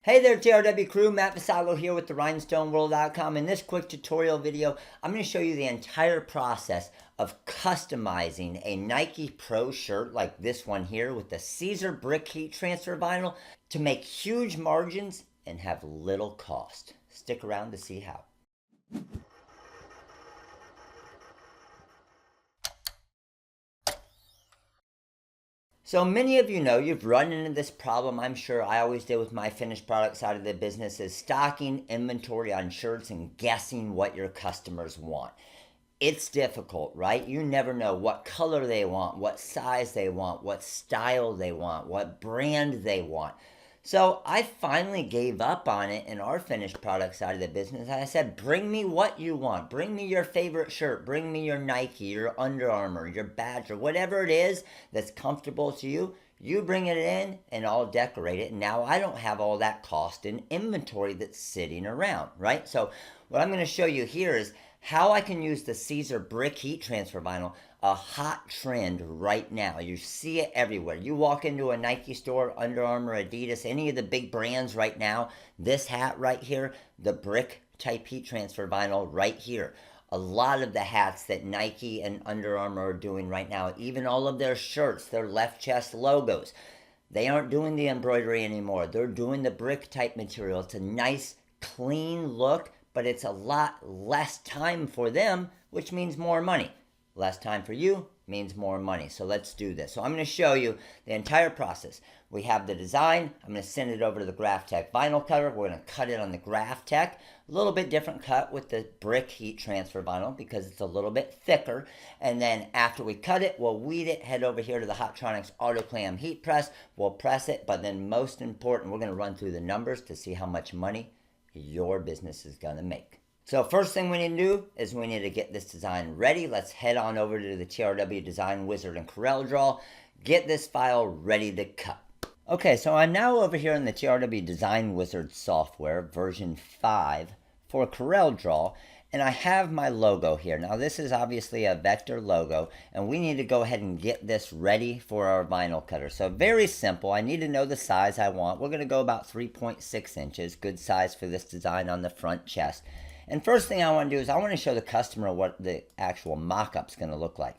Hey there TRW crew, Matt Visago here with the rhinestoneworld.com. In this quick tutorial video, I'm going to show you the entire process of customizing a Nike Pro shirt like this one here with the Siser brick heat transfer vinyl to make huge margins and have little cost. Stick around to see how. So many of you know you've run into this problem. I'm sure I always did with my finished product side of the business is stocking inventory on shirts and guessing what your customers want. It's difficult, right? You never know what color they want, what size they want, what style they want, what brand they want. So I finally gave up on it in our finished product side of the business. I said, bring me what you want. Bring me your favorite shirt. Bring me your Nike, your Under Armour, your Badger, whatever it is that's comfortable to you. You bring it in and I'll decorate it. And now I don't have all that cost in inventory that's sitting around, right? So what I'm going to show you here is how I can use the Siser brick heat transfer vinyl, a hot trend right now. You see it everywhere. You walk into a Nike store, Under Armour, Adidas, any of the big brands right now, this hat right here, the brick type heat transfer vinyl right here. A lot of the hats that Nike and Under Armour are doing right now, even all of their shirts, their left chest logos, they aren't doing the embroidery anymore. They're doing the brick type material. It's a nice, clean look, but it's a lot less time for them, which means more money. Less time for you means more money. So let's do this. So I'm going to show you the entire process. We have the design. I'm going to send it over to the Graphtec vinyl cutter. We're going to cut it on the Graphtec. A little bit different cut with the brick heat transfer vinyl because it's a little bit thicker. And then after we cut it, we'll weed it, head over here to the Hotronix Autoclam heat press. We'll press it, but then most important, we're going to run through the numbers to see how much money your business is going to make. So first thing we need to do is we need to get this design ready. Let's head on over to the TRW Design Wizard and CorelDRAW. Get this file ready to cut. Okay, so I'm now over here in the TRW Design Wizard software, version 5 for CorelDRAW, and I have my logo here. Now this is obviously a vector logo, and we need to go ahead and get this ready for our vinyl cutter. So very simple. I need to know the size I want. We're going to go about 3.6 inches, good size for this design on the front chest. And first thing I want to do is I want to show the customer what the actual mock-up is going to look like.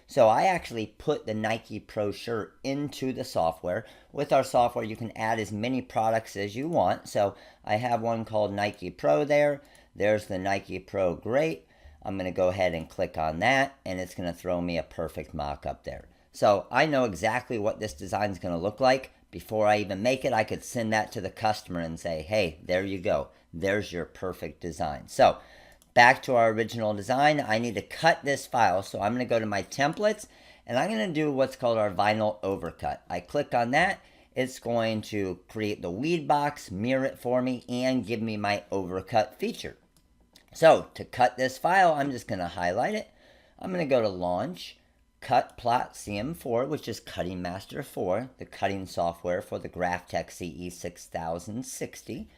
So I actually put the Nike Pro shirt into the software. With our software, you can add as many products as you want. So I have one called Nike Pro there. There's the Nike Pro Great. I'm going to go ahead and click on that, and it's going to throw me a perfect mock-up there. So I know exactly what this design is going to look like. Before I even make it, I could send that to the customer and say, hey, there you go. There's your perfect design. So back to our original design, I need to cut this file. So I'm going to go to my templates, and I'm going to do what's called our vinyl overcut. I click on that. It's going to create the weed box, mirror it for me, and give me my overcut feature. So to cut this file, I'm just going to highlight it. I'm going to go to Launch, Cut Plot CM4, which is Cutting Master 4, the cutting software for the Graphtec CE 6060.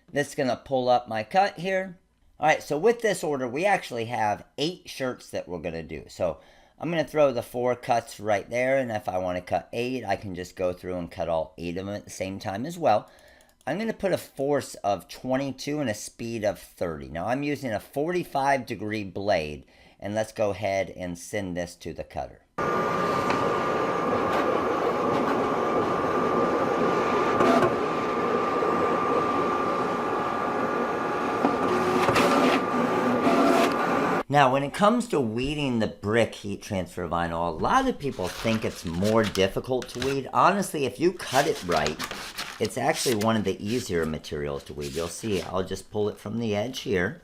This is going to pull up my cut here. All right, so with this order, we actually have 8 shirts that we're going to do. So I'm going to throw the 4 cuts right there, and if I want to cut 8, I can just go through and cut all 8 of them at the same time as well. I'm going to put a force of 22 and a speed of 30. Now I'm using a 45-degree blade, and let's go ahead and send this to the cutter. Now, when it comes to weeding the brick heat transfer vinyl, a lot of people think it's more difficult to weed. Honestly, if you cut it right, it's actually one of the easier materials to weed. You'll see, I'll just pull it from the edge here,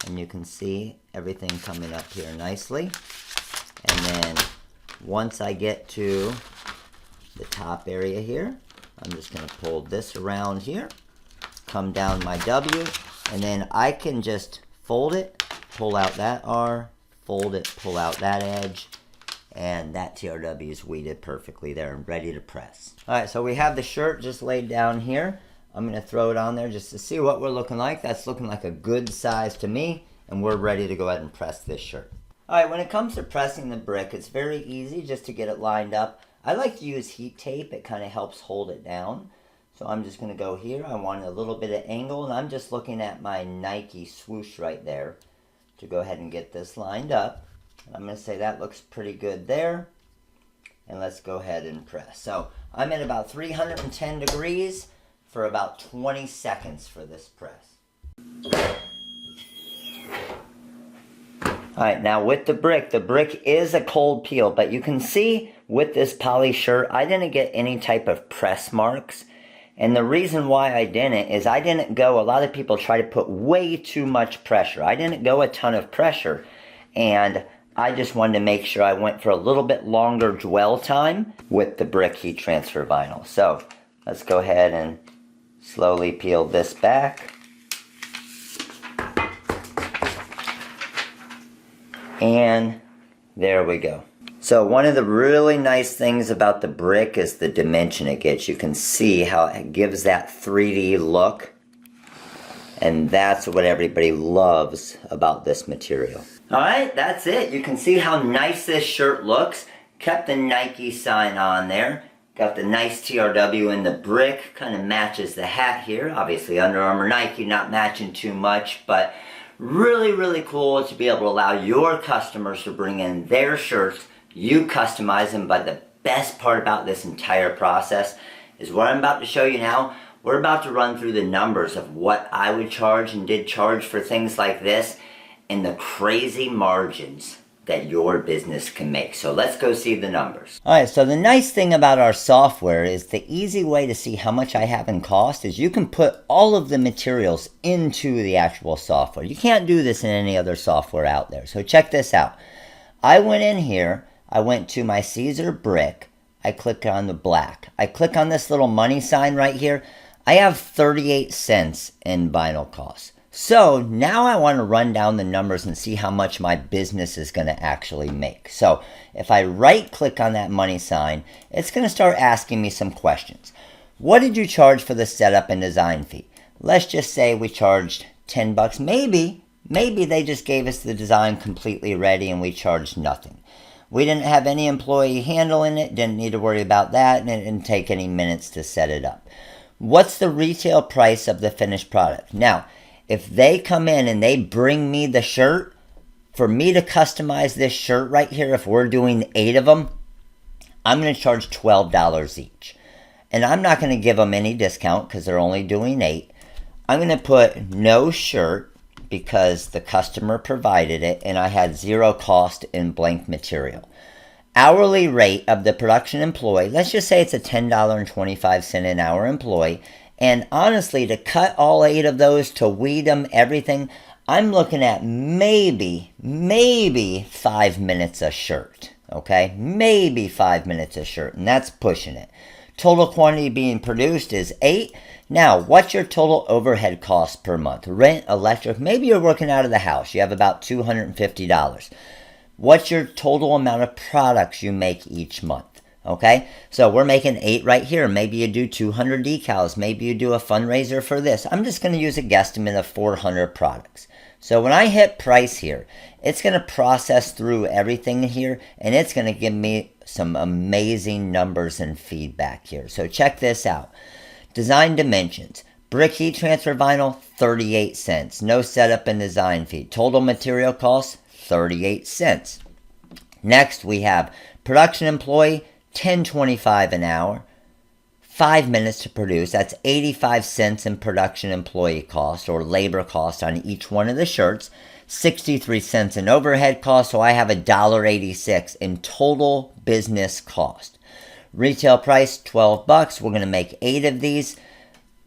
and you can see everything coming up here nicely. And then once I get to the top area here, I'm just going to pull this around here, come down my W, and then I can just fold it, pull out that R, fold it, pull out that edge, and that TRW is weeded perfectly there and ready to press. Alright, so we have the shirt just laid down here. I'm going to throw it on there just to see what we're looking like. That's looking like a good size to me, and we're ready to go ahead and press this shirt. Alright, when it comes to pressing the brick, it's very easy just to get it lined up. I like to use heat tape. It kind of helps hold it down. So I'm just going to go here. I want a little bit of angle, and I'm just looking at my Nike swoosh right there to go ahead and get this lined up. I'm going to say that looks pretty good there. And let's go ahead and press. So I'm at about 310 degrees for about 20 seconds for this press. Alright, now with the brick is a cold peel, but you can see with this poly shirt, I didn't get any type of press marks. And the reason why I didn't is I didn't go, a lot of people try to put way too much pressure. I didn't go a ton of pressure, and I just wanted to make sure I went for a little bit longer dwell time with the brick heat transfer vinyl. So let's go ahead and slowly peel this back. And there we go. So one of the really nice things about the brick is the dimension it gets. You can see how it gives that 3D look. And that's what everybody loves about this material. Alright, that's it. You can see how nice this shirt looks. Kept the Nike sign on there. Got the nice TRW in the brick. Kind of matches the hat here. Obviously Under Armour Nike not matching too much, but really, really cool to be able to allow your customers to bring in their shirts. You customize them, but the best part about this entire process is what I'm about to show you now. We're about to run through the numbers of what I would charge and did charge for things like this and the crazy margins that your business can make. So let's go see the numbers. Alright, so the nice thing about our software is the easy way to see how much I have in cost is you can put all of the materials into the actual software. You can't do this in any other software out there. So check this out. I went in here, I went to my Siser brick, I click on the black. I click on this little money sign right here. I have 38 cents in vinyl costs. So now I want to run down the numbers and see how much my business is going to actually make. So if I right click on that money sign, it's going to start asking me some questions. What did you charge for the setup and design fee? Let's just say we charged 10 bucks. Maybe they just gave us the design completely ready and we charged nothing. We didn't have any employee handling it, didn't need to worry about that, and it didn't take any minutes to set it up. What's the retail price of the finished product? Now, if they come in and they bring me the shirt, for me to customize this shirt right here, if we're doing 8 of them, I'm going to charge $12 each. And I'm not going to give them any discount because they're only doing 8. I'm going to put no shirt because the customer provided it and I had 0 cost in blank material. Hourly rate of the production employee, let's just say it's a $10.25 an hour employee. And honestly, to cut all 8 of those, to weed them, everything, I'm looking at maybe 5 minutes a shirt, okay? Maybe 5 minutes a shirt, and that's pushing it. Total quantity being produced is 8. Now, what's your total overhead cost per month? Rent, electric, maybe you're working out of the house. You have about $250. What's your total amount of products you make each month? Okay, so we're making 8 right here. Maybe you do 200 decals. Maybe you do a fundraiser for this. I'm just going to use a guesstimate of 400 products. So when I hit price here, it's going to process through everything here, and it's going to give me some amazing numbers and feedback here. So check this out. Design dimensions. Brick heat transfer vinyl, 38 cents. No setup and design fee. Total material cost, 38 cents. Next, we have production employee, $10.25 an hour, 5 minutes to produce. That's 85 cents in production employee cost or labor cost on each one of the shirts. 63 cents in overhead cost, so I have $1.86 in total business cost. Retail price, 12 bucks. We're going to make 8 of these.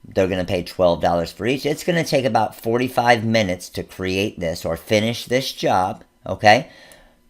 They're going to pay $12 for each. It's going to take about 45 minutes to create this or finish this job, okay?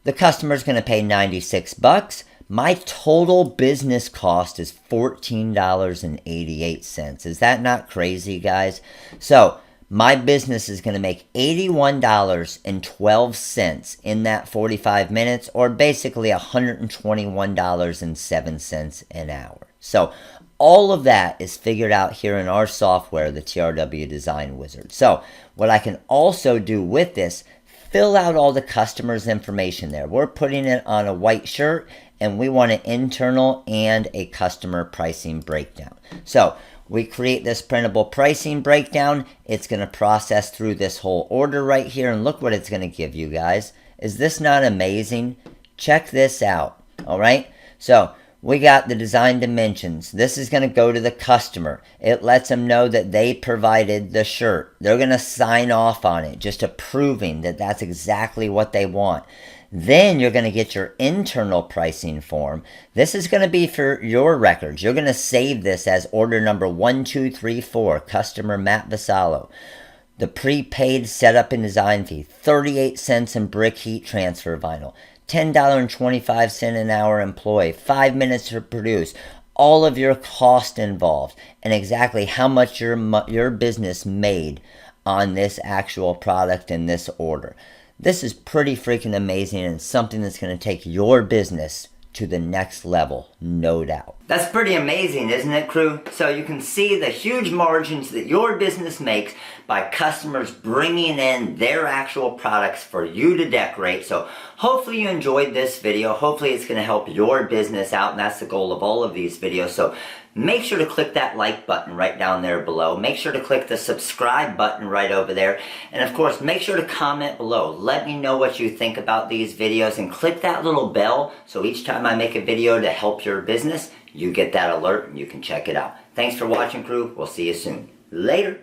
The customer's going to pay 96 bucks. My total business cost is $14.88. Is that not crazy, guys? So my business is going to make $81.12 in that 45 minutes, or basically $121.07 an hour. So all of that is figured out here in our software, the TRW Design Wizard. So what I can also do with this, fill out all the customer's information there. We're putting it on a white shirt, and we want an internal and a customer pricing breakdown. So We create this printable pricing breakdown. It's going to process through this whole order right here, and look what it's going to give you guys. Is this not amazing? Check this out. All right, so we got the design dimensions. This is going to go to the customer. It lets them know that they provided the shirt. They're going to sign off on it, just approving that that's exactly what they want. Then you're going to get your internal pricing form. This is going to be for your records. You're going to save this as order number 1234, customer Matt Vassallo. The prepaid setup and design fee, 38 cents in brick heat transfer vinyl, $10.25 an hour employee, 5 minutes to produce, all of your cost involved, and exactly how much your business made on this actual product in this order. This is pretty freaking amazing and something that's going to take your business to the next level, no doubt. That's pretty amazing, isn't it, crew? So you can see the huge margins that your business makes by customers bringing in their actual products for you to decorate. So hopefully you enjoyed this video. Hopefully it's going to help your business out, and that's the goal of all of these videos. So make sure to click that like button right down there below. Make sure to click the subscribe button right over there. And of course, make sure to comment below. Let me know what you think about these videos, and click that little bell so each time I make a video to help your business, you get that alert and you can check it out. Thanks for watching, crew. We'll see you soon. Later.